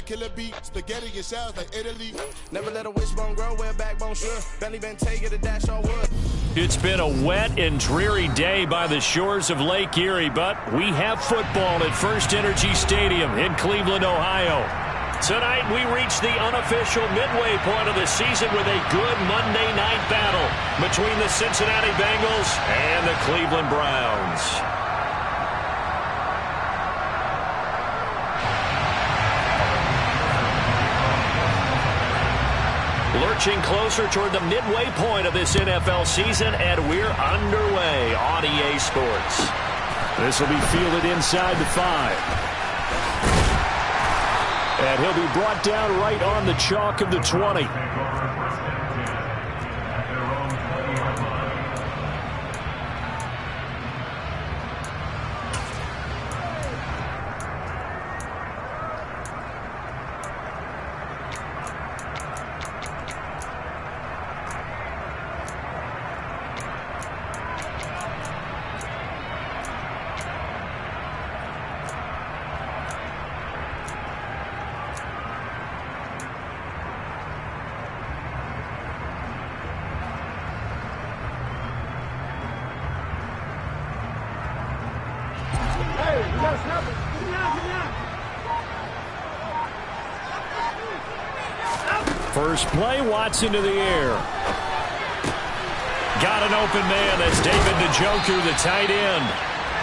killer beat, spaghetti and shells like Italy. Never let a wishbone grow where a backbone should. Bentley been taking a dash on wood. It's been a wet and dreary day by the shores of Lake Erie, but we have football at First Energy Stadium in Cleveland, Ohio. Tonight we reach the unofficial midway point of the season with a good Monday night battle between the Cincinnati Bengals and the Cleveland Browns. Lurching closer toward the midway point of this NFL season, and we're underway on EA Sports. This will be fielded inside the 5. And he'll be brought down right on the chalk of the 20. First play, Watson to the air. Got an open man. That's David Njoku, the tight end.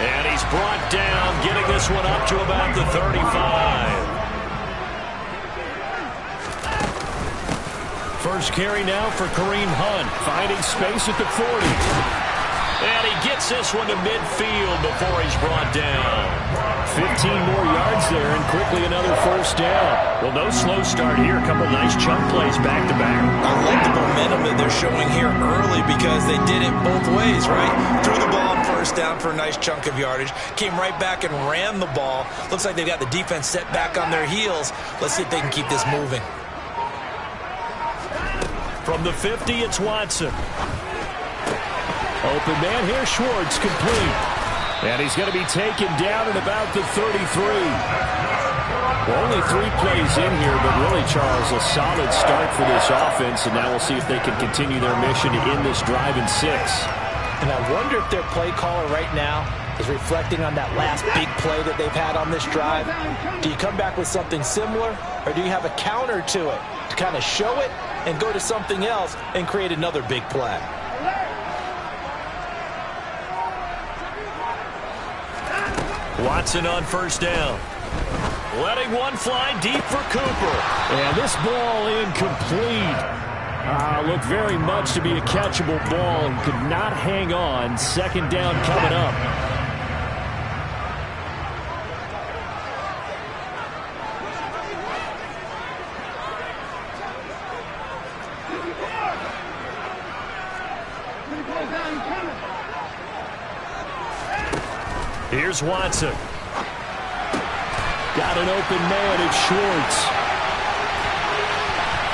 And he's brought down, getting this one up to about the 35. First carry now for Kareem Hunt, finding space at the 40. And he gets this one to midfield before he's brought down. 15 more yards there, and quickly another first down. Well, no slow start here. A couple nice chunk plays back-to-back. I like the momentum that they're showing here early because they did it both ways, right? Threw the ball on first down for a nice chunk of yardage. Came right back and ran the ball. Looks like they've got the defense set back on their heels. Let's see if they can keep this moving. From the 50, it's Watson. Open man here, Schwartz, complete. And he's going to be taken down at about the 33. Well, only 3 plays in here, but really, Charles, a solid start for this offense, and now we'll see if they can continue their mission to end this drive in 6. And I wonder if their play caller right now is reflecting on that last big play that they've had on this drive. Do you come back with something similar, or do you have a counter to it to kind of show it and go to something else and create another big play? Watson on first down. Letting one fly deep for Cooper. And this ball incomplete. Looked very much to be a catchable ball and could not hang on. Second down coming up. Here's Watson. Got an open man, it's Schwartz.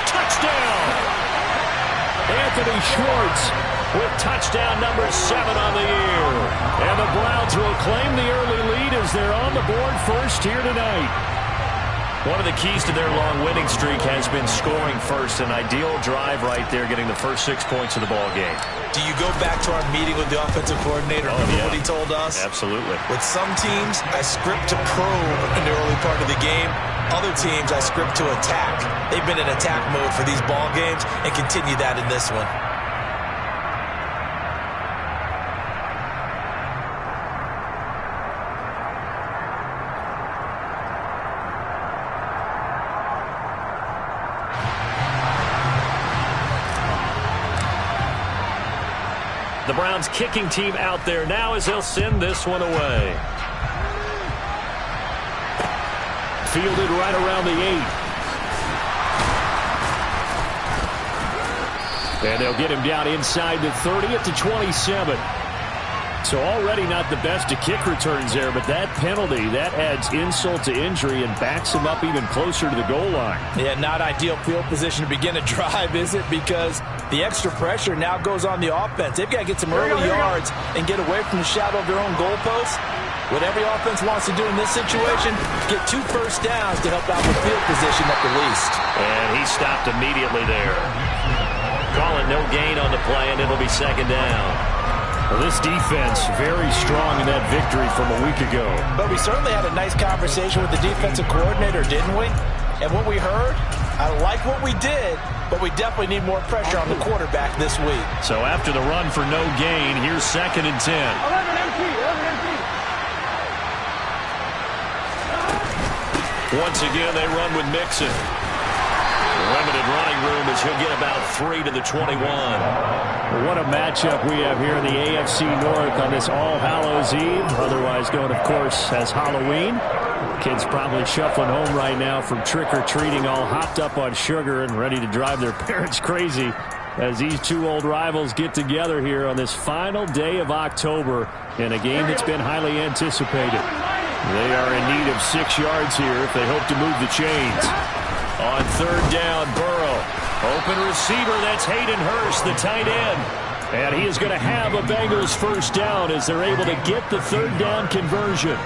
Touchdown! Anthony Schwartz with touchdown number 7 on the year. And the Browns will claim the early lead as they're on the board first here tonight. One of the keys to their long winning streak has been scoring first. An ideal drive right there, getting the first 6 points of the ball game. Do you go back to our meeting with the offensive coordinator? Remember what he told us? Absolutely. With some teams, I script to probe in the early part of the game. Other teams, I script to attack. They've been in attack mode for these ball games and continue that in this one. The Browns kicking team out there now as they'll send this one away. Fielded right around the 8. And they'll get him down inside the 30 at the 27. So already not the best of kick returns there, but that penalty, that adds insult to injury and backs him up even closer to the goal line. Yeah, not ideal field position to begin a drive, is it? Because the extra pressure now goes on the offense. They've got to get some early yards and get away from the shadow of their own goalposts. What every offense wants to do in this situation, get 2 first downs to help out with field position at the least. And he stopped immediately there. Calling no gain on the play, and it'll be second down. Well, this defense very strong in that victory from a week ago. But we certainly had a nice conversation with the defensive coordinator, didn't we? And what we heard, I like what we did, but we definitely need more pressure on the quarterback this week. So after the run for no gain, here's 2nd and 10. Once again, they run with Mixon. Limited running room as he'll get about 3 to the 21. What a matchup we have here in the AFC North on this All Hallows Eve, otherwise known, of course, as Halloween. Kids probably shuffling home right now from trick-or-treating, all hopped up on sugar and ready to drive their parents crazy as these 2 old rivals get together here on this final day of October in a game that's been highly anticipated. They are in need of 6 yards here if they hope to move the chains. On 3rd down, Burrow. Open receiver, that's Hayden Hurst, the tight end. And he is going to have a Bengals first down as they're able to get the 3rd down conversion.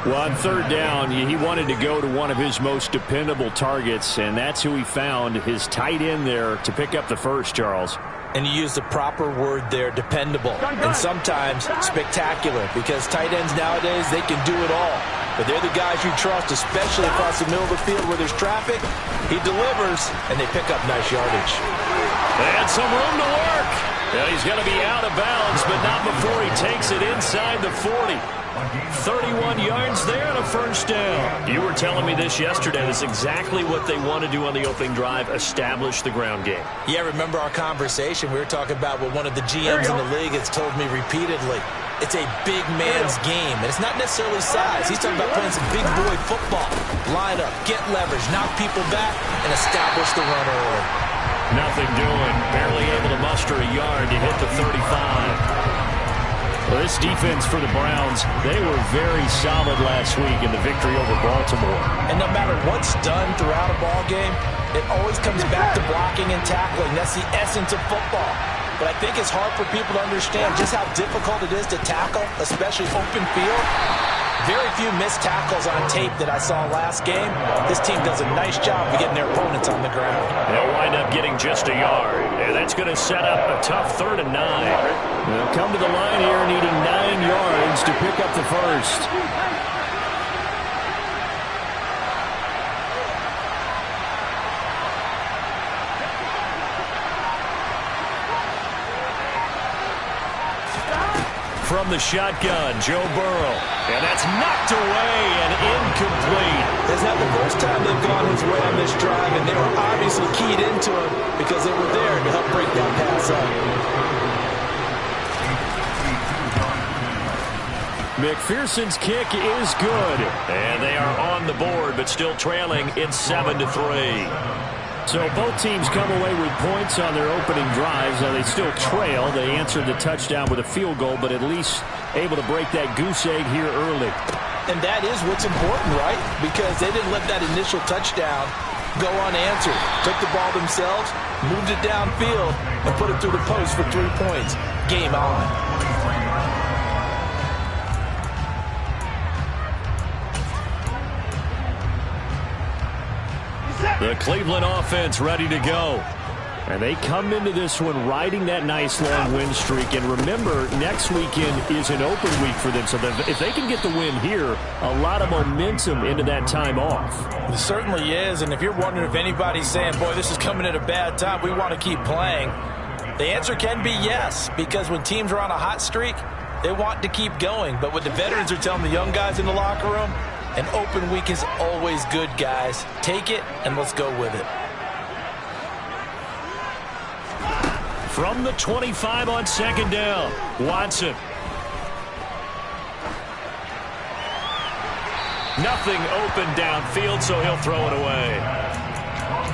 Well, on 3rd down, he wanted to go to one of his most dependable targets, and that's who he found, his tight end there, to pick up the first, Charles. And you use the proper word there, dependable, and sometimes spectacular, because tight ends nowadays, they can do it all. But they're the guys you trust, especially across the middle of the field where there's traffic. He delivers, and they pick up nice yardage. They had some room to work. Yeah, he's going to be out of bounds, but not before he takes it inside the 40. 31 yards there and a first down. You were telling me this yesterday. That's exactly what they want to do on the opening drive, establish the ground game. Yeah, remember our conversation? We were talking about what one of the GMs in the league has told me repeatedly. It's a big man's game, and it's not necessarily size. He's talking about playing some big boy football. Line up, get leverage, knock people back, and establish the run early. Nothing doing. Barely able to muster a yard to hit the 35. Well, this defense for the Browns, they were very solid last week in the victory over Baltimore. And no matter what's done throughout a ball game, it always comes back to blocking and tackling. That's the essence of football. But I think it's hard for people to understand just how difficult it is to tackle, especially open field. Very few missed tackles on tape that I saw last game. This team does a nice job of getting their opponents on the ground. They'll wind up getting just a yard. And that's going to set up a tough 3rd and 9. They'll come to the line here needing 9 yards to pick up the first. From the shotgun, Joe Burrow. And that's knocked away and incomplete. It's not the first time they've gone his way on this drive, and they were obviously keyed into him because they were there to help break that pass up. McPherson's kick is good. And they are on the board, but still trailing. It's 7-3. So both teams come away with points on their opening drives. Now they still trail. They answered the touchdown with a field goal, but at least able to break that goose egg here early. And that is what's important, right? Because they didn't let that initial touchdown go unanswered. Took the ball themselves, moved it downfield, and put it through the post for 3 points. Game on. The Cleveland offense ready to go. And they come into this one riding that nice long win streak. And remember, next weekend is an open week for them. So if they can get the win here, a lot of momentum into that time off. It certainly is. And if you're wondering if anybody's saying, boy, this is coming at a bad time, we want to keep playing, the answer can be yes. Because when teams are on a hot streak, they want to keep going. But what the veterans are telling the young guys in the locker room, an open week is always good, guys. Take it, and let's go with it. From the 25 on 2nd down, Watson. Nothing open downfield, so he'll throw it away.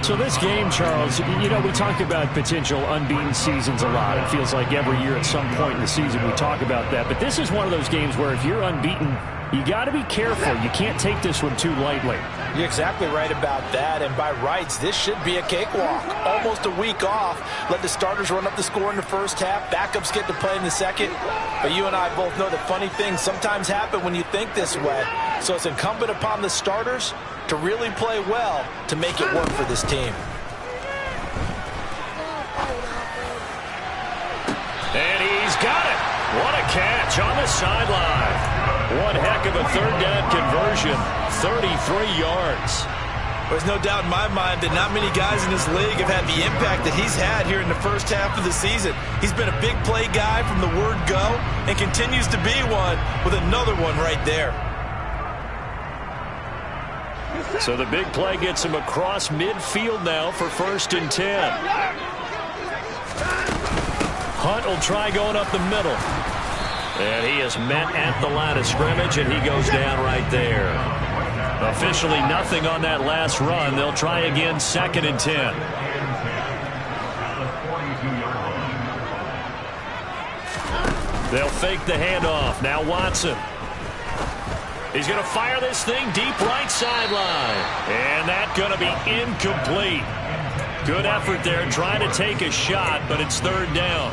So this game, Charles, you know, we talk about potential unbeaten seasons a lot. It feels like every year at some point in the season we talk about that. But this is one of those games where if you're unbeaten, you got to be careful. You can't take this one too lightly. You're exactly right about that, and by rights, this should be a cakewalk. Almost a week off. Let the starters run up the score in the first half. Backups get to play in the second. But you and I both know that funny things sometimes happen when you think this way. So it's incumbent upon the starters to really play well to make it work for this team. And he's got it. What a catch on the sideline. One heck of a third down conversion. 33 yards. There's no doubt in my mind that not many guys in this league have had the impact that he's had here in the first half of the season. He's been a big play guy from the word go and continues to be one with another one right there. So the big play gets him across midfield now for 1st and 10. Hunt will try going up the middle. And he is met at the line of scrimmage, and he goes down right there. Officially nothing on that last run. They'll try again 2nd and 10. They'll fake the handoff. Now Watson. He's going to fire this thing deep right sideline. And that's going to be incomplete. Good effort there trying to take a shot, but it's 3rd down.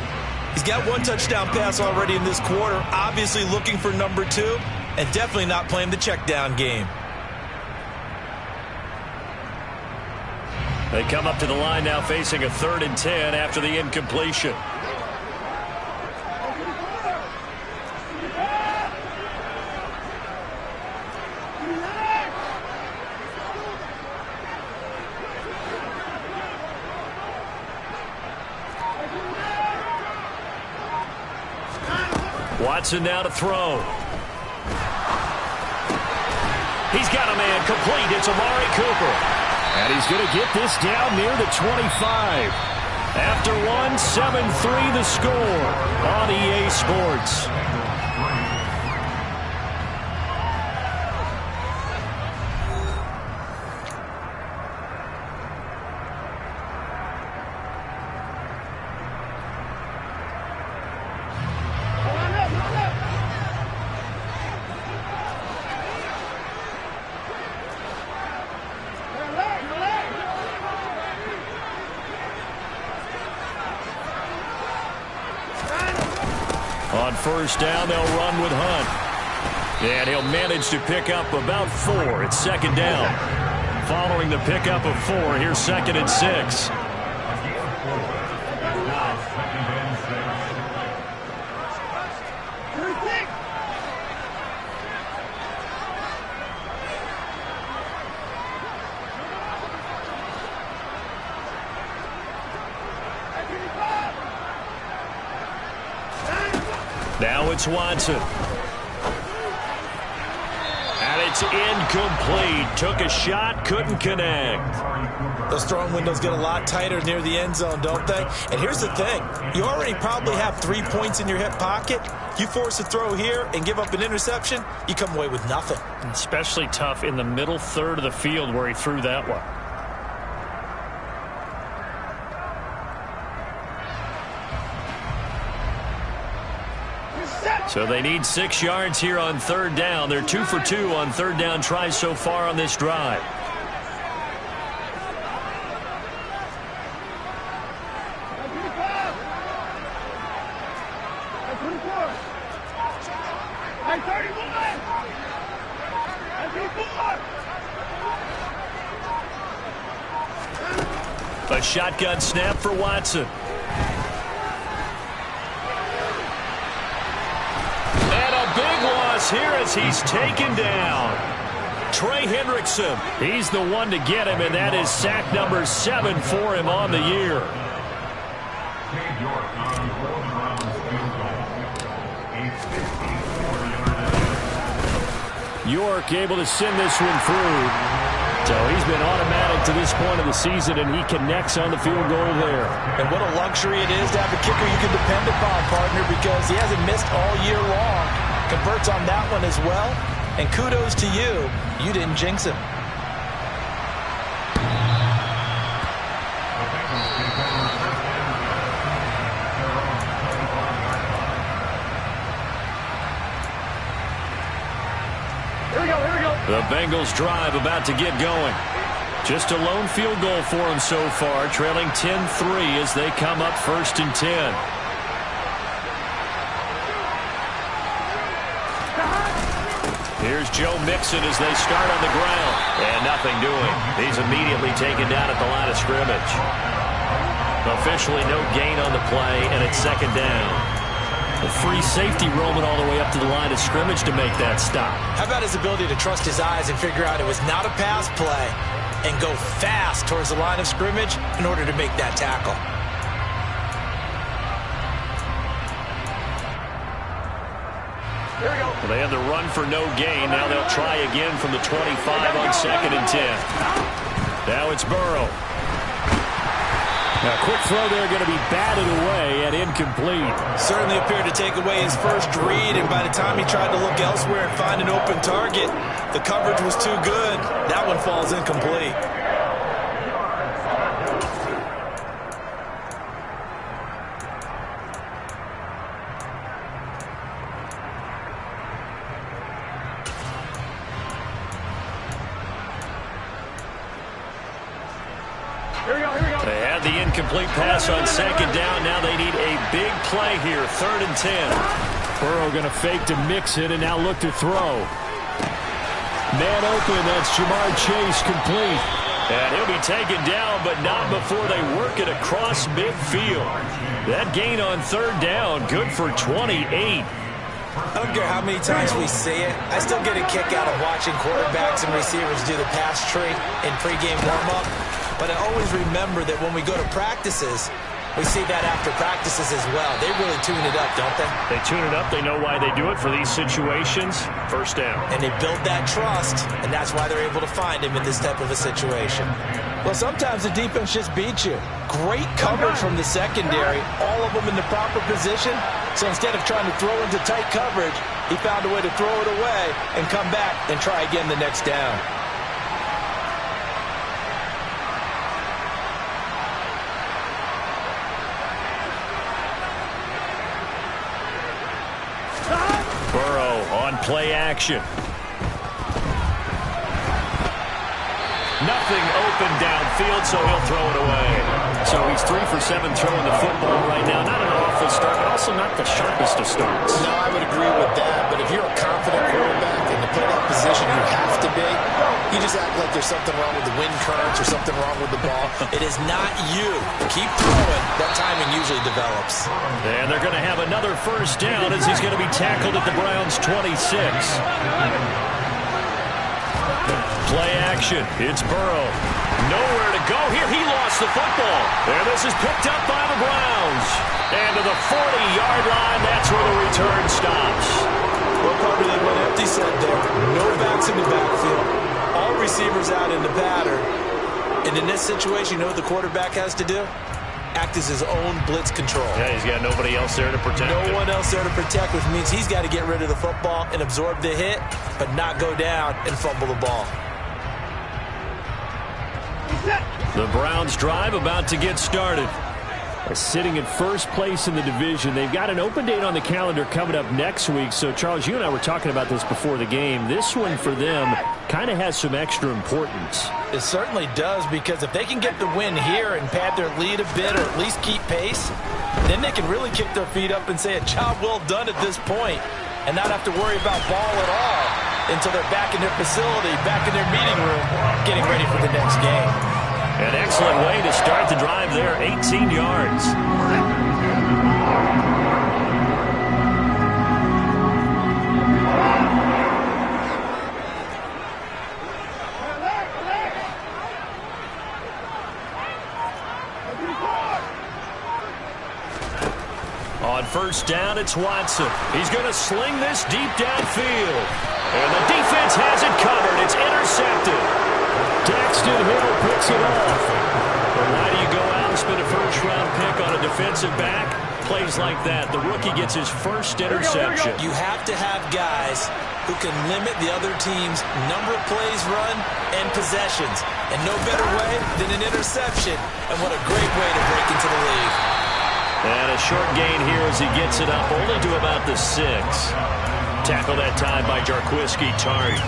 He's got 1 touchdown pass already in this quarter, obviously looking for number 2, and definitely not playing the check down game. They come up to the line now facing a 3rd and 10 after the incompletion. Watson now to throw. He's got a man complete. It's Amari Cooper. And he's going to get this down near the 25. After 7-3 the score on EA Sports. On 1st down, they'll run with Hunt. And he'll manage to pick up about 4. It's 2nd down. Following the pickup of 4, here's 2nd and 6. Now it's Watson. And it's incomplete. Took a shot, couldn't connect. Those throwing windows get a lot tighter near the end zone, don't they? And here's the thing. You already probably have 3 points in your hip pocket. You force a throw here and give up an interception, you come away with nothing. Especially tough in the middle third of the field where he threw that one. So they need 6 yards here on 3rd down. They're 2 for 2 on 3rd down tries so far on this drive. A shotgun snap for Watson. Big loss here as he's taken down. Trey Hendrickson, he's the one to get him, and that is sack number 7 for him on the year. York able to send this one through. So he's been automatic to this point of the season, and he connects on the field goal there. And what a luxury it is to have a kicker you can depend upon, partner, because he hasn't missed all year long. Converts on that one as well. And kudos to you. You didn't jinx him. Bengals drive about to get going. Just a lone field goal for them so far, trailing 10-3 as they come up 1st and 10. Here's Joe Mixon as they start on the ground. And nothing doing. He's immediately taken down at the line of scrimmage. Officially no gain on the play, and it's 2nd down. A free safety roaming all the way up to the line of scrimmage to make that stop. How about his ability to trust his eyes and figure out it was not a pass play and go fast towards the line of scrimmage in order to make that tackle. Here we go. Well, they had the run for no gain. Now they'll try again from the 25 on 2nd and 10. Now it's Burrow. Now, quick throw there, going to be batted away and incomplete. Certainly appeared to take away his first read, and by the time he tried to look elsewhere and find an open target, the coverage was too good. That one falls incomplete. They had the incomplete pass on 2nd down. Now they need a big play here. 3rd and 10. Burrow going to fake to Mixon and now look to throw. Man open. That's Jamar Chase complete. And he'll be taken down, but not before they work it across midfield. That gain on 3rd down, good for 28. I don't care how many times we see it. I still get a kick out of watching quarterbacks and receivers do the pass tree in pregame warm-up. But I always remember that when we go to practices, we see that after practices as well. They really tune it up, don't they? They tune it up. They know why they do it for these situations. 1st down. And they build that trust, and that's why they're able to find him in this type of a situation. Well, sometimes the defense just beats you. Great coverage from the secondary, all of them in the proper position. So instead of trying to throw into tight coverage, he found a way to throw it away and come back and try again the next down. Burrow on play action. Nothing open downfield, so he'll throw it away. So he's 3 for 7 throwing the football right now. Not an awful start, but also not the sharpest of starts. No, I would agree with that. But if you're a confident quarterback and to play that position you have to be, you just act like there's something wrong with the wind currents or something wrong with the ball. It is not you. Keep throwing. That timing usually develops. And they're going to have another 1st down as he's going to be tackled at the Browns' 26. Play action. It's Burrow. Nowhere to go here. He lost the football. And this is picked up by the Browns. And to the 40-yard line, that's where the return stops. Well, probably like what Empty said there. No backs in the backfield. All receivers out in the pattern. And in this situation, you know what the quarterback has to do? Act as his own blitz control. Yeah, he's got nobody else there to protect him. No one else there to protect, which means he's got to get rid of the football and absorb the hit, but not go down and fumble the ball. The Browns drive about to get started. Sitting in 1st place in the division. They've got an open date on the calendar coming up next week. So, Charles, you and I were talking about this before the game. This one for them kind of has some extra importance. It certainly does, because if they can get the win here and pad their lead a bit or at least keep pace, then they can really kick their feet up and say a job well done at this point and not have to worry about ball at all until they're back in their facility, back in their meeting room, getting ready for the next game. An excellent way to start the drive there, 18 yards. On 1st down, it's Watson. He's going to sling this deep downfield. And the defense has it covered. It's intercepted. Daxton Hill picks it off. And why do you go out and spend a 1st-round pick on a defensive back? Plays like that. The rookie gets his 1st interception. You have to have guys who can limit the other team's number of plays run and possessions. And no better way than an interception. And what a great way to break into the lead. And a short gain here as he gets it up only to about the 6. Tackle that time by Jarquiski Tartt.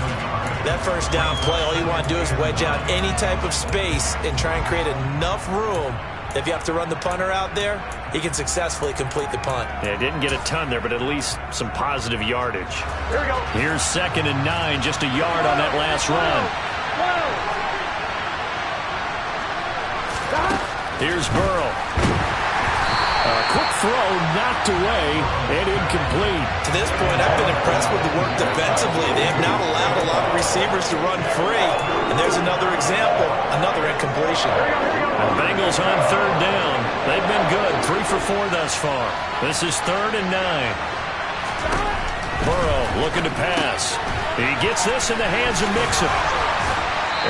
That first down play, all you want to do is wedge out any type of space and try and create enough room. If you have to run the punter out there, he can successfully complete the punt. Yeah, didn't get a ton there, but at least some positive yardage. Here we go. Here's 2nd and 9, just a yard on that last run. Here's Burrow. Quick throw, knocked away, and incomplete. To this point, I've been impressed with the work defensively. They have not allowed a lot of receivers to run free. And there's another example, another incompletion. The Bengals on 3rd down. They've been good, 3 for 4 thus far. This is 3rd and 9. Burrow looking to pass. He gets this in the hands of Mixon.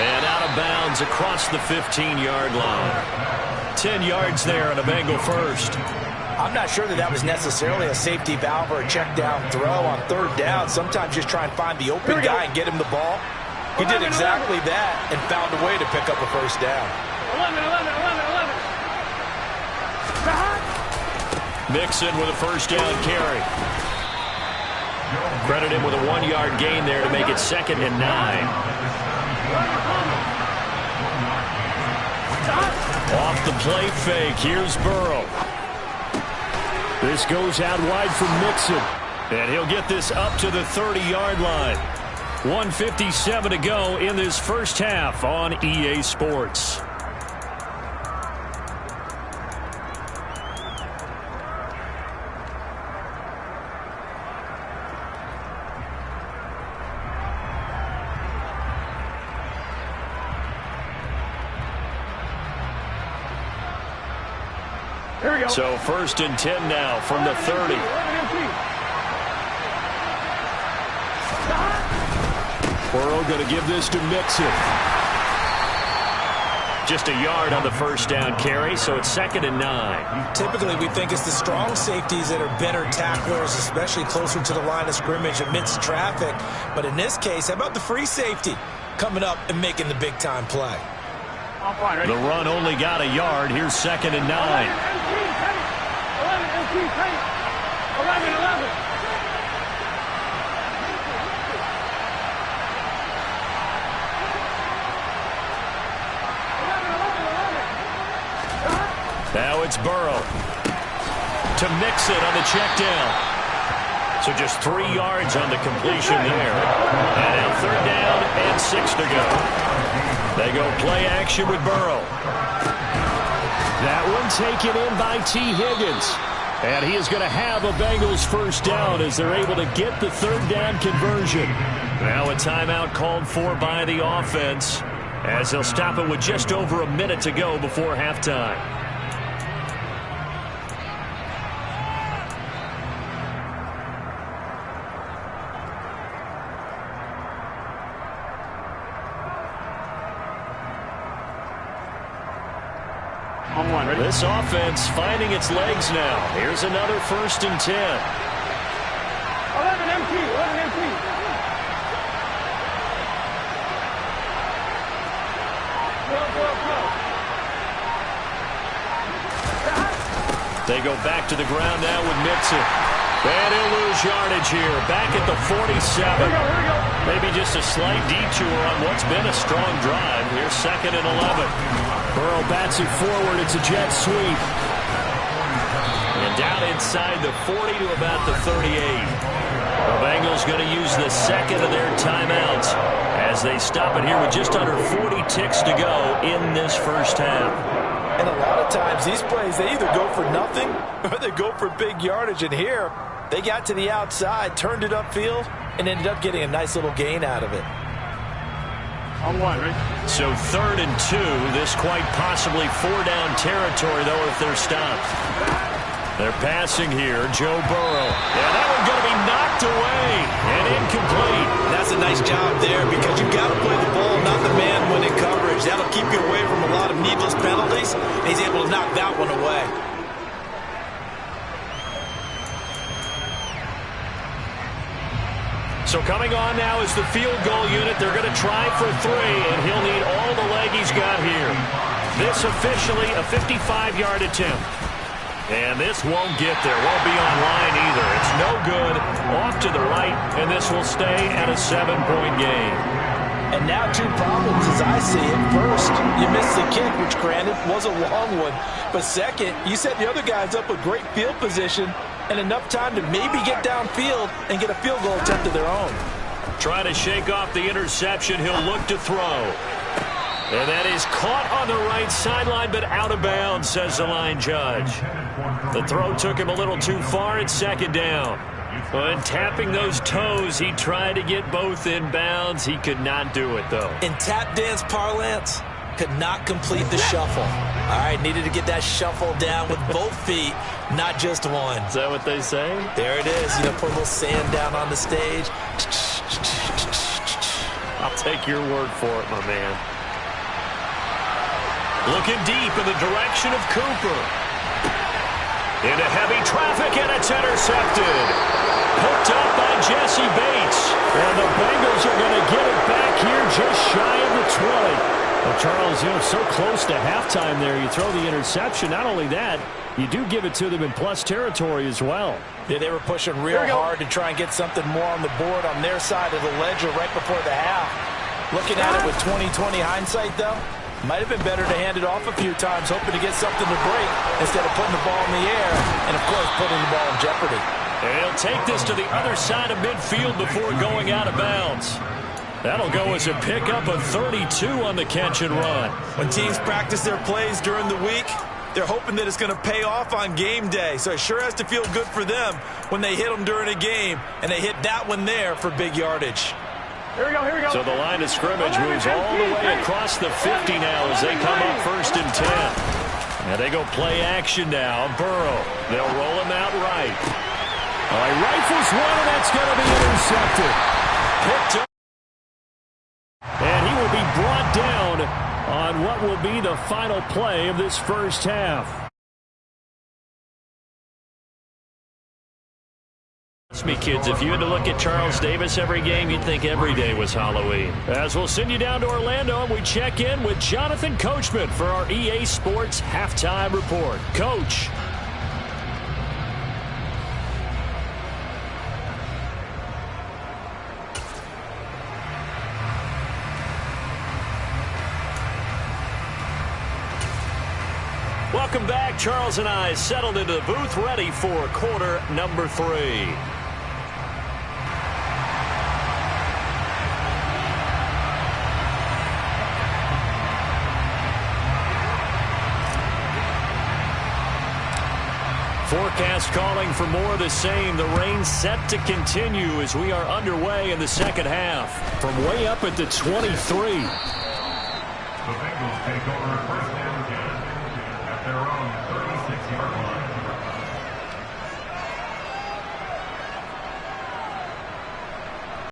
And out of bounds across the 15-yard line. 10 yards there on a Bengal first. I'm not sure that was necessarily a safety valve or a check down throw on 3rd down. Sometimes just try and find the open guy and get him the ball. He did exactly that and found a way to pick up a first down. 11. Mixon with a first down carry. Credit him with a 1-yard gain there to make it 2nd and 9. Off the play fake, here's Burrow. This goes out wide from Mixon. And he'll get this up to the 30-yard line. 1:57 to go in this first half on EA Sports. Here we go. So 1st and 10 now from the 30. Burrow going to give this to Mixon. Just a yard on the first down carry, so it's 2nd and 9. Typically, we think it's the strong safeties that are better tacklers, especially closer to the line of scrimmage amidst traffic. But in this case, how about the free safety coming up and making the big-time play? The run only got a yard. Here's 2nd and 9. 11. Now it's Burrow to Mixon on the check down. So just 3 yards on the completion there. And now 3rd down and 6 to go. They go play action with Burrow. That one taken in by T. Higgins. And he is going to have a Bengals first down as they're able to get the 3rd down conversion. Now a timeout called for by the offense as they'll stop it with just over a minute to go before halftime. This offense finding its legs now. Here's another 1st and 10. 11 empty. They go back to the ground now with Mixon. And he'll lose yardage here. Back at the 47. Maybe just a slight detour on what's been a strong drive. Here's 2nd and 11. Burrow bats it forward. It's a jet sweep. And down inside the 40 to about the 38. The Bengals going to use the 2nd of their timeouts as they stop it here with just under 40 ticks to go in this first half. And a lot of times these plays, they either go for nothing or they go for big yardage. And here, they got to the outside, turned it upfield, and ended up getting a nice little gain out of it. On 1, right? So 3rd and 2. This quite possibly 4-down territory, though, if they're stopped. They're passing here. Joe Burrow. Yeah, that one's going to be knocked away and incomplete. That's a nice job there because you've got to play the ball, not the man when in coverage. That'll keep you away from a lot of needless penalties. And he's able to knock that one away. So coming on now is the field goal unit. They're going to try for 3, and he'll need all the leg he's got here. This officially a 55-yard attempt. And this won't get there. Won't be on line either. It's no good. Off to the right, and this will stay at a 7-point game. And now two problems as I see it. First, you missed the kick, which granted was a long one. But second, you set the other guys up with great field position and enough time to maybe get downfield and get a field goal attempt of their own. Trying to shake off the interception. He'll look to throw. And that is caught on the right sideline, but out of bounds, says the line judge. The throw took him a little too far. It's second down. When tapping those toes, he tried to get both in bounds. He could not do it, though. In tap dance parlance, could not complete the shuffle. All right, needed to get that shuffle down with both feet, not just one. Is that what they say? There it is. You know, put a little sand down on the stage. I'll take your word for it, my man. Looking deep in the direction of Cooper. Into heavy traffic, and it's intercepted. Picked up by Jesse Bates. And the Bengals are going to get it back here just shy of the 20. Well, Charles, you know, so close to halftime there. You throw the interception. Not only that, you do give it to them in plus territory as well. Yeah, they were pushing real hard to try and get something more on the board on their side of the ledger right before the half. Looking at it with 20/20 hindsight, though, might have been better to hand it off a few times, hoping to get something to break instead of putting the ball in the air and, of course, putting the ball in jeopardy. And he'll take this to the other side of midfield before going out of bounds. That'll go as a pickup of 32 on the catch and run. When teams practice their plays during the week, they're hoping that it's going to pay off on game day. So it sure has to feel good for them when they hit them during a game, and they hit that one there for big yardage. Here we go. So the line of scrimmage moves all the way across the 50 now as they come up 1st and 10. And they go play action now. Burrow. They'll roll him out right. All right, rifles one, and that's going to be intercepted. Picked up. And he will be brought down on what will be the final play of this first half. Trust me, kids, if you had to look at Charles Davis every game, you'd think every day was Halloween. As we'll send you down to Orlando, and we check in with Jonathan Coachman for our EA Sports Halftime Report. Coach. Welcome back. Charles and I settled into the booth, ready for quarter number 3. Forecast calling for more of the same. The rain set to continue as we are underway in the second half. From way up at the 23. The Bengals take over first down again at their own 36-yard line.